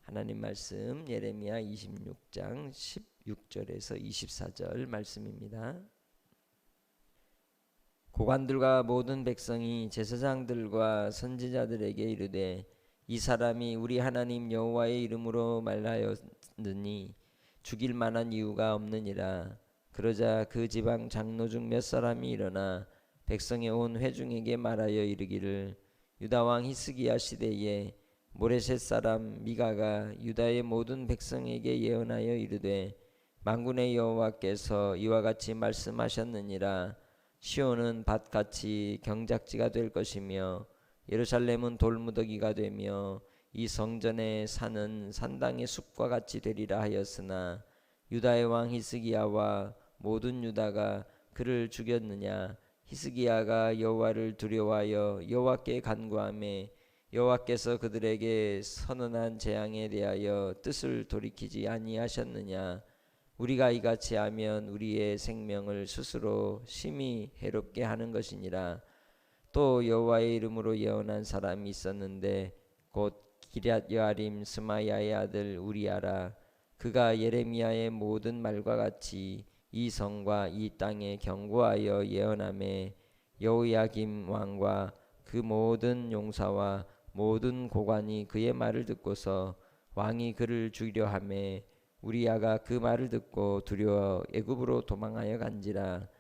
하나님 말씀 예레미야 26장 16절에서 24절 말씀입니다. 고관들과 모든 백성이 제사장들과 선지자들에게 이르되 이 사람이 우리 하나님 여호와의 이름으로 말하였느니 죽일 만한 이유가 없느니라. 그러자 그 지방 장로 중 몇 사람이 일어나 백성의 온 회중에게 말하여 이르기를 유다 왕 히스기야 시대에 모레셋 사람 미가가 유다의 모든 백성에게 예언하여 이르되 만군의 여호와께서 이와 같이 말씀하셨느니라. 시온은 밭같이 경작지가 될 것이며 예루살렘은 돌무더기가 되며 이 성전의 산은 산당의 숲과 같이 되리라 하였으나 유다의 왕 히스기야와 모든 유다가 그를 죽였느냐. 히스기야가 여호와를 두려워하여 여호와께 간구하매 여호와께서 그들에게 선언한 재앙에 대하여 뜻을 돌이키지 아니하셨느냐. 우리가 이같이 하면 우리의 생명을 스스로 심히 해롭게 하는 것이니라. 또 여호와의 이름으로 예언한 사람이 있었는데 곧 기럇 여아림 스마야의 아들 우리야라. 그가 예레미야의 모든 말과 같이 이 성과 이 땅에 경고하여 예언하매 여호야김 왕과 그 모든 용사와 모든 고관이 그의 말을 듣고서 왕이 그를 죽이려 하매 우리야가 그 말을 듣고 두려워 애굽으로 도망하여 간지라.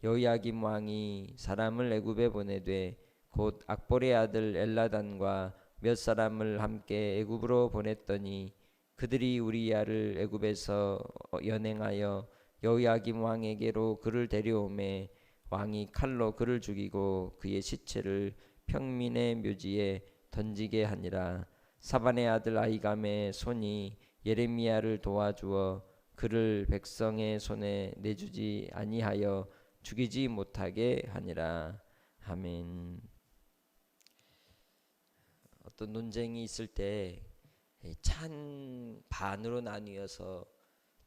여호야김 왕이 사람을 애굽에 보내되 곧 악볼의 아들 엘라단과 몇 사람을 함께 애굽으로 보냈더니 그들이 우리야를 애굽에서 연행하여 여호야김 왕에게로 그를 데려오매 왕이 칼로 그를 죽이고 그의 시체를 평민의 묘지에 던지게 하니라. 사반의 아들 아히감의 손이 예레미야를 도와주어 그를 백성의 손에 내주지 아니하여 죽이지 못하게 하니라. 아멘. 어떤 논쟁이 있을 때 찬 반으로 나뉘어서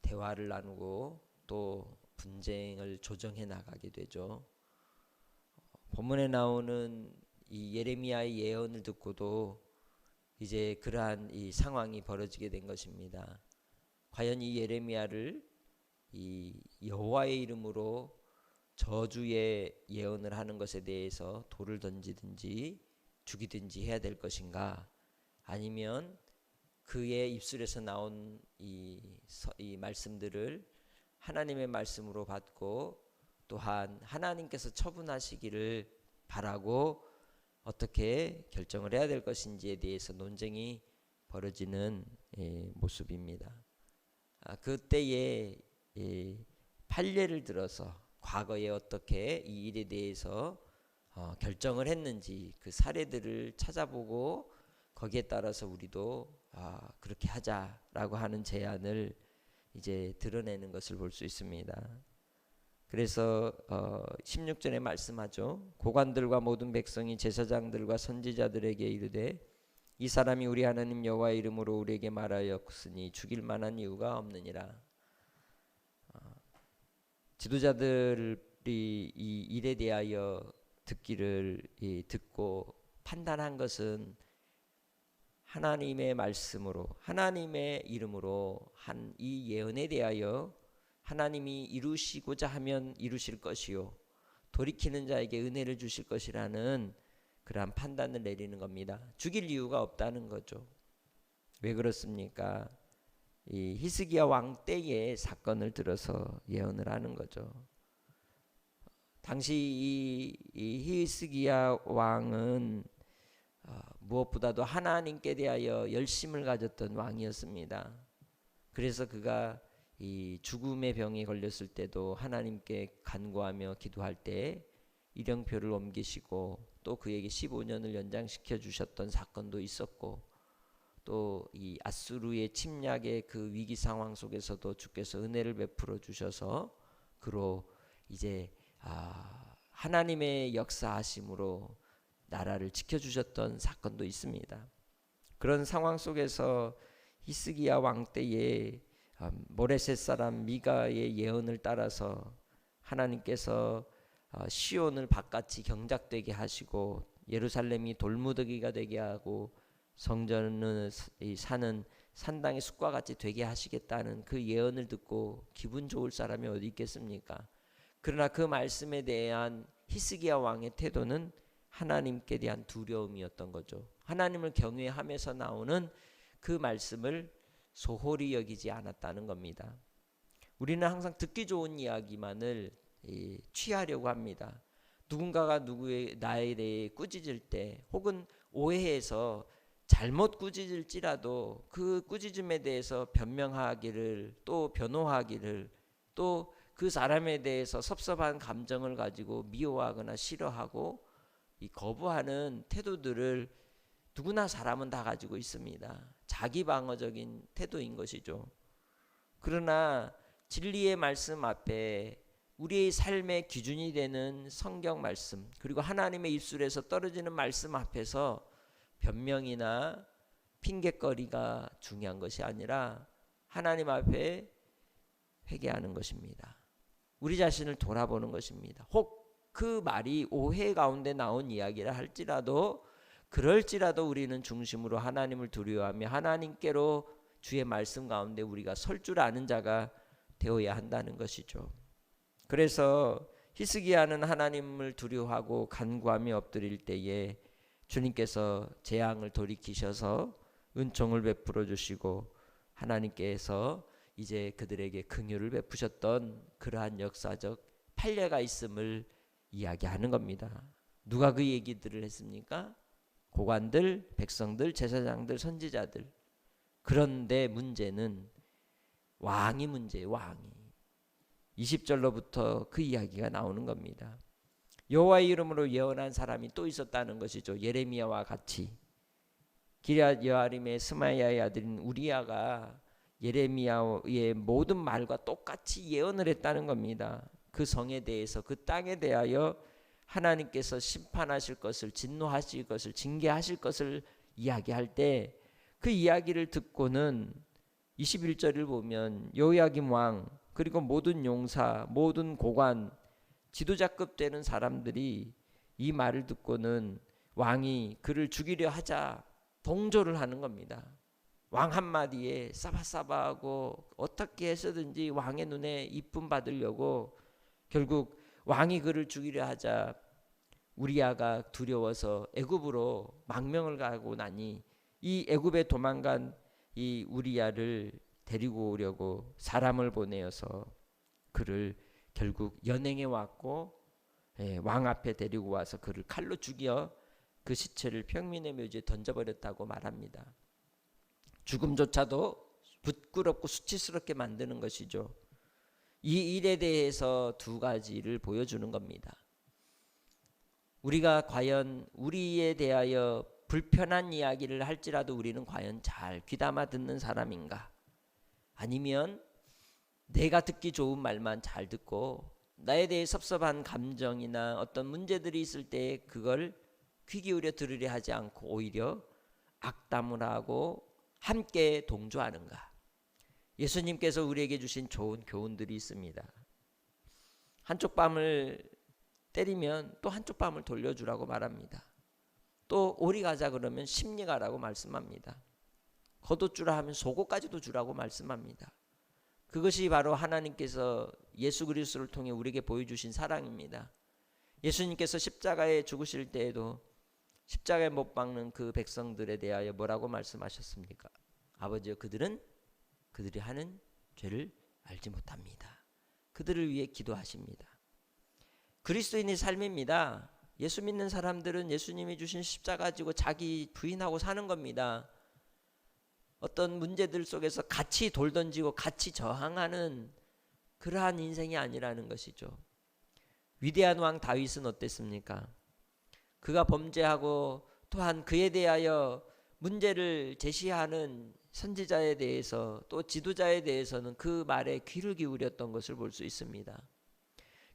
대화를 나누고 또 분쟁을 조정해 나가게 되죠. 본문에 나오는 이 예레미야의 예언을 듣고도 이제 그러한 이 상황이 벌어지게 된 것입니다. 과연 이 예레미야를 이 여호와의 이름으로 저주의 예언을 하는 것에 대해서 돌을 던지든지 죽이든지 해야 될 것인가, 아니면 그의 입술에서 나온 이 말씀들을 하나님의 말씀으로 받고 또한 하나님께서 처분하시기를 바라고 어떻게 결정을 해야 될 것인지에 대해서 논쟁이 벌어지는 모습입니다. 그때에 판례를 들어서 과거에 어떻게 이 일에 대해서 결정을 했는지 그 사례들을 찾아보고 거기에 따라서 우리도 그렇게 하자라고 하는 제안을 이제 드러내는 것을 볼 수 있습니다. 그래서 16절에 말씀하죠. 고관들과 모든 백성이 제사장들과 선지자들에게 이르되 이 사람이 우리 하나님 여호와의 이름으로 우리에게 말하였으니 죽일 만한 이유가 없느니라. 지도자들이 이 일에 대하여 듣기를 듣고 판단한 것은 하나님의 말씀으로 하나님의 이름으로 한 이 예언에 대하여 하나님이 이루시고자 하면 이루실 것이요 돌이키는 자에게 은혜를 주실 것이라는 그러한 판단을 내리는 겁니다. 죽일 이유가 없다는 거죠. 왜 그렇습니까? 이 히스기야 왕 때의 사건을 들어서 예언을 하는 거죠. 당시 이 히스기야 왕은 무엇보다도 하나님께 대하여 열심을 가졌던 왕이었습니다. 그래서 그가 이 죽음의 병에 걸렸을 때도 하나님께 간구하며 기도할 때 일령표를 옮기시고 또 그에게 15년을 연장시켜 주셨던 사건도 있었고, 또 이 아수르의 침략의 그 위기 상황 속에서도 주께서 은혜를 베풀어 주셔서 그로 이제 하나님의 역사하심으로 나라를 지켜주셨던 사건도 있습니다. 그런 상황 속에서 히스기야 왕 때에 모레셋 사람 미가의 예언을 따라서 하나님께서 시온을 밭같이 경작되게 하시고 예루살렘이 돌무더기가 되게 하고 성전은 이 산은 산당의 숲과 같이 되게 하시겠다는 그 예언을 듣고 기분 좋을 사람이 어디 있겠습니까? 그러나 그 말씀에 대한 히스기야 왕의 태도는 하나님께 대한 두려움이었던 거죠. 하나님을 경외하면서 나오는 그 말씀을 소홀히 여기지 않았다는 겁니다. 우리는 항상 듣기 좋은 이야기만을 취하려고 합니다. 누군가가 나에 대해 꾸짖을 때 혹은 오해해서 잘못 꾸짖을지라도 그 꾸짖음에 대해서 변명하기를 또 변호하기를 또 그 사람에 대해서 섭섭한 감정을 가지고 미워하거나 싫어하고 거부하는 태도들을 누구나 사람은 다 가지고 있습니다. 자기 방어적인 태도인 것이죠. 그러나 진리의 말씀 앞에 우리의 삶의 기준이 되는 성경 말씀 그리고 하나님의 입술에서 떨어지는 말씀 앞에서 변명이나 핑곗거리가 중요한 것이 아니라 하나님 앞에 회개하는 것입니다. 우리 자신을 돌아보는 것입니다. 혹 그 말이 오해 가운데 나온 이야기라 할지라도 그럴지라도 우리는 중심으로 하나님을 두려워하며 하나님께로 주의 말씀 가운데 우리가 설 줄 아는 자가 되어야 한다는 것이죠. 그래서 히스기야는 하나님을 두려워하고 간구하며 엎드릴 때에 주님께서 재앙을 돌이키셔서 은총을 베풀어 주시고 하나님께서 이제 그들에게 긍휼을 베푸셨던 그러한 역사적 판례가 있음을 이야기하는 겁니다. 누가 그 얘기들을 했습니까? 고관들, 백성들, 제사장들, 선지자들. 그런데 문제는 왕이 문제예요. 왕이. 20절로부터 그 이야기가 나오는 겁니다. 여호와의 이름으로 예언한 사람이 또 있었다는 것이죠. 예레미야와 같이. 기럇 여아림의 스마야의 아들인 우리야가 예레미야의 모든 말과 똑같이 예언을 했다는 겁니다. 그 성에 대해서 그 땅에 대하여 하나님께서 심판하실 것을 진노하실 것을 징계하실 것을 이야기할 때 그 이야기를 듣고는 21절을 보면 여호야김 왕 그리고 모든 용사 모든 고관 지도자급 되는 사람들이 이 말을 듣고는 왕이 그를 죽이려 하자 동조를 하는 겁니다. 왕 한마디에 싸바싸바하고 어떻게 해서든지 왕의 눈에 이쁨 받으려고 결국 왕이 그를 죽이려 하자 우리야가 두려워서 애굽으로 망명을 가고 나니 이 애굽에 도망간 이 우리야를 데리고 오려고 사람을 보내어서 그를 결국 연행해 왔고 왕 앞에 데리고 와서 그를 칼로 죽여 그 시체를 평민의 묘지에 던져버렸다고 말합니다. 죽음조차도 부끄럽고 수치스럽게 만드는 것이죠. 이 일에 대해서 두 가지를 보여주는 겁니다. 우리가 과연 우리에 대하여 불편한 이야기를 할지라도 우리는 과연 잘 귀담아 듣는 사람인가? 아니면 내가 듣기 좋은 말만 잘 듣고 나에 대해 섭섭한 감정이나 어떤 문제들이 있을 때 그걸 귀 기울여 들으려 하지 않고 오히려 악담을 하고 함께 동조하는가? 예수님께서 우리에게 주신 좋은 교훈들이 있습니다. 한쪽 뺨을 때리면 또 한쪽 뺨을 돌려주라고 말합니다. 또 오리 가자 그러면 십리 가라고 말씀합니다. 겉옷 주라 하면 속옷까지도 주라고 말씀합니다. 그것이 바로 하나님께서 예수 그리스도를 통해 우리에게 보여주신 사랑입니다. 예수님께서 십자가에 죽으실 때에도 십자가에 못 박는 그 백성들에 대하여 뭐라고 말씀하셨습니까? 아버지여 그들이 하는 죄를 알지 못합니다. 그들을 위해 기도하십니다. 그리스도인의 삶입니다. 예수 믿는 사람들은 예수님이 주신 십자가 가지고 자기 부인하고 사는 겁니다. 어떤 문제들 속에서 같이 돌 던지고 같이 저항하는 그러한 인생이 아니라는 것이죠. 위대한 왕 다윗은 어땠습니까? 그가 범죄하고 또한 그에 대하여 문제를 제시하는 선지자에 대해서 또 지도자에 대해서는 그 말에 귀를 기울였던 것을 볼 수 있습니다.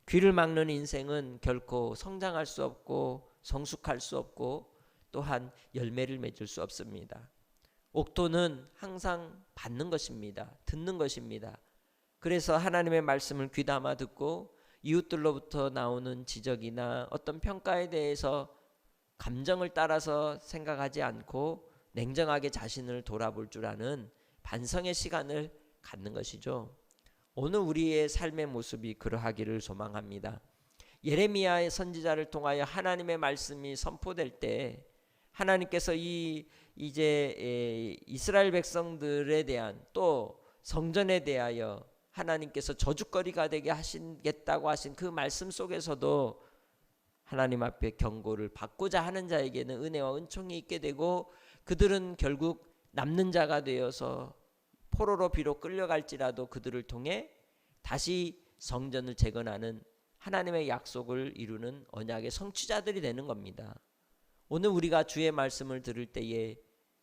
귀를 막는 인생은 결코 성장할 수 없고 성숙할 수 없고 또한 열매를 맺을 수 없습니다. 옥토는 항상 받는 것입니다. 듣는 것입니다. 그래서 하나님의 말씀을 귀담아 듣고 이웃들로부터 나오는 지적이나 어떤 평가에 대해서 감정을 따라서 생각하지 않고 냉정하게 자신을 돌아볼 줄 아는 반성의 시간을 갖는 것이죠. 오늘 우리의 삶의 모습이 그러하기를 소망합니다. 예레미야의 선지자를 통하여 하나님의 말씀이 선포될 때 하나님께서 이제 이스라엘 백성들에 대한 또 성전에 대하여 하나님께서 저주거리가 되게 하시겠다고 하신 그 말씀 속에서도 하나님 앞에 경고를 받고자 하는 자에게는 은혜와 은총이 있게 되고 그들은 결국 남는 자가 되어서 포로로 비록 끌려갈지라도 그들을 통해 다시 성전을 재건하는 하나님의 약속을 이루는 언약의 성취자들이 되는 겁니다. 오늘 우리가 주의 말씀을 들을 때에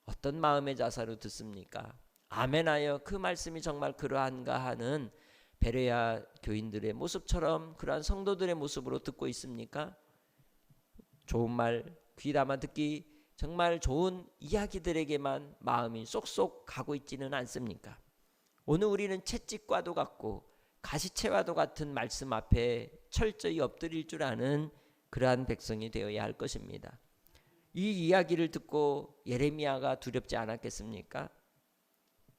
어떤 마음의 자세로 듣습니까? 아멘하여 그 말씀이 정말 그러한가 하는 베레아 교인들의 모습처럼 그러한 성도들의 모습으로 듣고 있습니까? 좋은 말 귀담아 듣기 정말 좋은 이야기들에게만 마음이 쏙쏙 가고 있지는 않습니까? 오늘 우리는 채찍과도 같고 가시채와도 같은 말씀 앞에 철저히 엎드릴 줄 아는 그러한 백성이 되어야 할 것입니다. 이 이야기를 듣고 예레미야가 두렵지 않았겠습니까?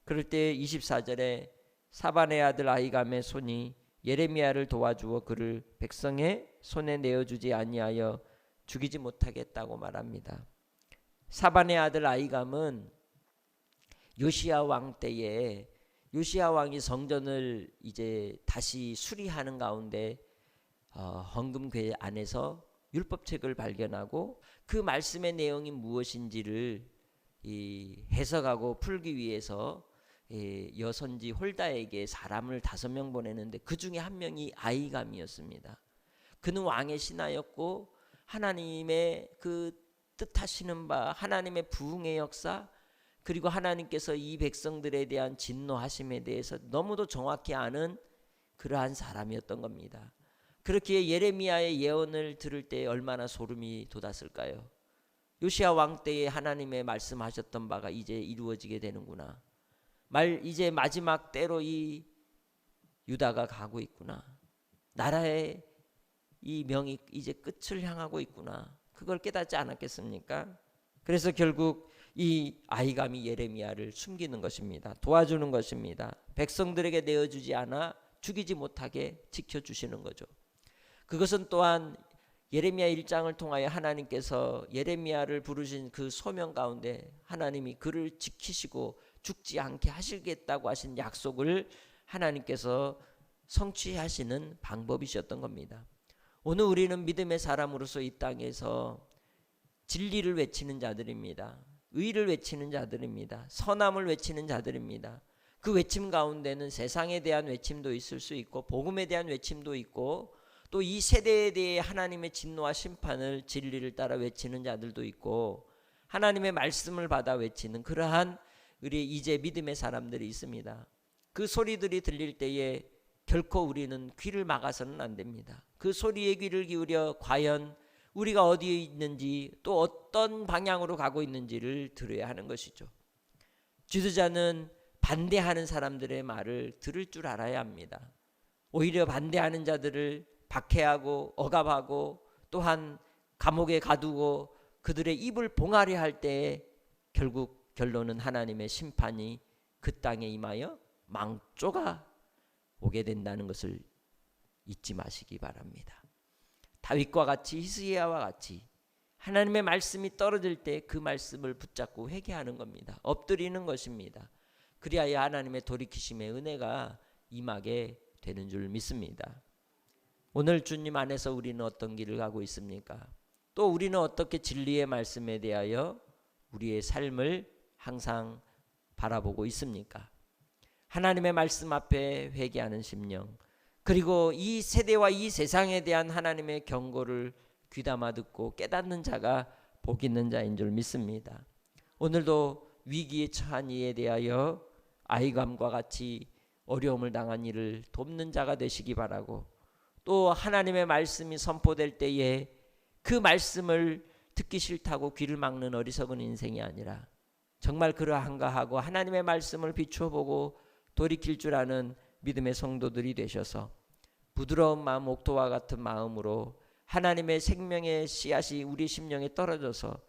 그럴 때 24절에 사반의 아들 아히감의 손이 예레미야를 도와주어 그를 백성의 손에 내어주지 아니하여 죽이지 못하겠다고 말합니다. 사반의 아들 아히감은 요시야 왕 때에 요시야 왕이 성전을 이제 다시 수리하는 가운데 헌금궤 안에서 율법책을 발견하고 그 말씀의 내용이 무엇인지를 해석하고 풀기 위해서 여선지 홀다에게 사람을 5명 보내는데 그 중에 한 명이 아히감이었습니다. 그는 왕의 신하였고 하나님의 그 뜻하시는 바 하나님의 부흥의 역사 그리고 하나님께서 이 백성들에 대한 진노하심에 대해서 너무도 정확히 아는 그러한 사람이었던 겁니다. 그렇기에 예레미야의 예언을 들을 때 얼마나 소름이 돋았을까요? 요시야 왕 때에 하나님의 말씀하셨던 바가 이제 이루어지게 되는구나. 이제 마지막 때로 이 유다가 가고 있구나. 나라의 이 명이 이제 끝을 향하고 있구나. 그걸 깨닫지 않았겠습니까? 그래서 결국 이 아히감이 예레미야를 숨기는 것입니다. 도와주는 것입니다. 백성들에게 내어주지 않아 죽이지 못하게 지켜주시는 거죠. 그것은 또한 예레미야 1장을 통하여 하나님께서 예레미야를 부르신 그 소명 가운데 하나님이 그를 지키시고 죽지 않게 하시겠다고 하신 약속을 하나님께서 성취하시는 방법이셨던 겁니다. 오늘 우리는 믿음의 사람으로서 이 땅에서 진리를 외치는 자들입니다. 의를 외치는 자들입니다. 선함을 외치는 자들입니다. 그 외침 가운데는 세상에 대한 외침도 있을 수 있고 복음에 대한 외침도 있고 또 이 세대에 대해 하나님의 진노와 심판을 진리를 따라 외치는 자들도 있고 하나님의 말씀을 받아 외치는 그러한 우리 이제 믿음의 사람들이 있습니다. 그 소리들이 들릴 때에 결코 우리는 귀를 막아서는 안 됩니다. 그 소리에 귀를 기울여 과연 우리가 어디에 있는지 또 어떤 방향으로 가고 있는지를 들어야 하는 것이죠. 지도자는 반대하는 사람들의 말을 들을 줄 알아야 합니다. 오히려 반대하는 자들을 박해하고 억압하고 또한 감옥에 가두고 그들의 입을 봉하려 할 때에 결국 결론은 하나님의 심판이 그 땅에 임하여 망조가 오게 된다는 것을 잊지 마시기 바랍니다. 다윗과 같이 히스기야와 같이 하나님의 말씀이 떨어질 때 그 말씀을 붙잡고 회개하는 겁니다. 엎드리는 것입니다. 그리하여 하나님의 돌이키심의 은혜가 임하게 되는 줄 믿습니다. 오늘 주님 안에서 우리는 어떤 길을 가고 있습니까? 또 우리는 어떻게 진리의 말씀에 대하여 우리의 삶을 항상 바라보고 있습니까? 하나님의 말씀 앞에 회개하는 심령, 그리고 이 세대와 이 세상에 대한 하나님의 경고를 귀담아 듣고 깨닫는 자가 복 있는 자인 줄 믿습니다. 오늘도 위기에 처한 이에 대하여 아히감과 같이 어려움을 당한 이를 돕는 자가 되시기 바라고, 또 하나님의 말씀이 선포될 때에 그 말씀을 듣기 싫다고 귀를 막는 어리석은 인생이 아니라 정말 그러한가 하고 하나님의 말씀을 비춰보고 돌이킬 줄 아는 믿음의 성도들이 되셔서 부드러운 마음, 옥토와 같은 마음으로 하나님의 생명의 씨앗이 우리 심령에 떨어져서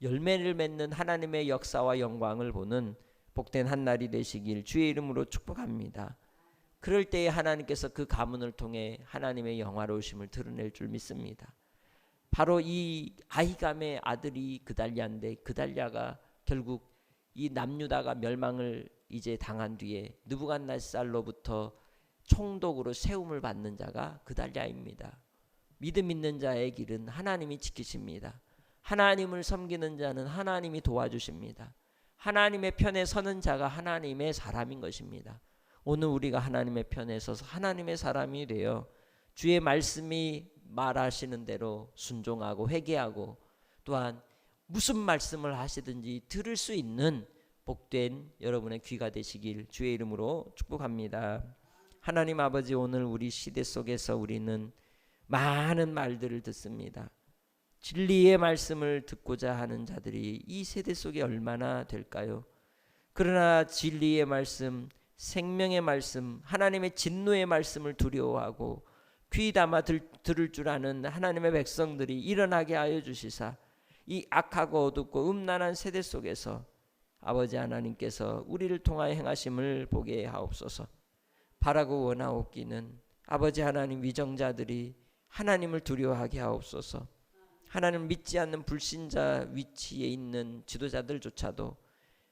열매를 맺는 하나님의 역사와 영광을 보는 복된 한 날이 되시길 주의 이름으로 축복합니다. 그럴 때에 하나님께서 그 가문을 통해 하나님의 영화로우심을 드러낼 줄 믿습니다. 바로 이 아히감의 아들이 그달랴인데 그달랴가 결국 이 남유다가 멸망을 이제 당한 뒤에 느부갓네살로부터 총독으로 세움을 받는 자가 그달랴입니다. 믿음 있는 자의 길은 하나님이 지키십니다. 하나님을 섬기는 자는 하나님이 도와주십니다. 하나님의 편에 서는 자가 하나님의 사람인 것입니다. 오늘 우리가 하나님의 편에 서서 하나님의 사람이 되어 주의 말씀이 말하시는 대로 순종하고 회개하고 또한 무슨 말씀을 하시든지 들을 수 있는 복된 여러분의 귀가 되시길 주의 이름으로 축복합니다. 하나님 아버지, 오늘 우리 시대 속에서 우리는 많은 말들을 듣습니다. 진리의 말씀을 듣고자 하는 자들이 이 세대 속에 얼마나 될까요? 그러나 진리의 말씀, 생명의 말씀, 하나님의 진노의 말씀을 두려워하고 귀 담아 들을 줄 아는 하나님의 백성들이 일어나게 하여 주시사 이 악하고 어둡고 음란한 세대 속에서 아버지 하나님께서 우리를 통하여 행하심을 보게 하옵소서. 바라고 원하옵기는 아버지 하나님, 위정자들이 하나님을 두려워하게 하옵소서. 하나님을 믿지 않는 불신자 위치에 있는 지도자들조차도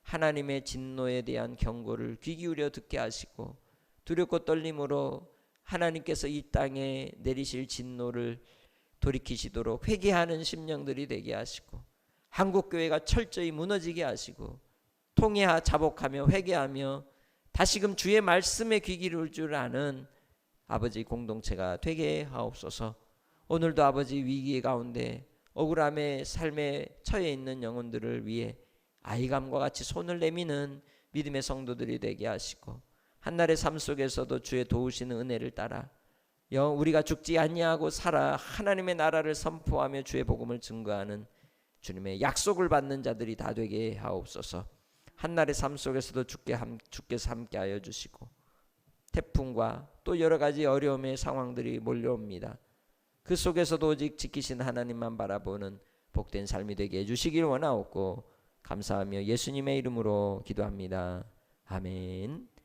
하나님의 진노에 대한 경고를 귀 기울여 듣게 하시고 두렵고 떨림으로 하나님께서 이 땅에 내리실 진노를 돌이키시도록 회개하는 심령들이 되게 하시고 한국교회가 철저히 무너지게 하시고 통회하 자복하며 회개하며 다시금 주의 말씀에 귀 기울일 줄 아는 아버지 공동체가 되게 하옵소서. 오늘도 아버지 위기 가운데 억울함의 삶에 처해 있는 영혼들을 위해 아이감과 같이 손을 내미는 믿음의 성도들이 되게 하시고 한날의 삶 속에서도 주의 도우시는 은혜를 따라 우리가 죽지 아니하고 살아 하나님의 나라를 선포하며 주의 복음을 증거하는 주님의 약속을 받는 자들이 다 되게 하옵소서. 한날의 삶 속에서도 주께서 함께 하여 주시고 태풍과 또 여러 가지 어려움의 상황들이 몰려옵니다. 그 속에서도 오직 지키신 하나님만 바라보는 복된 삶이 되게 해주시길 원하옵고 감사하며 예수님의 이름으로 기도합니다. 아멘.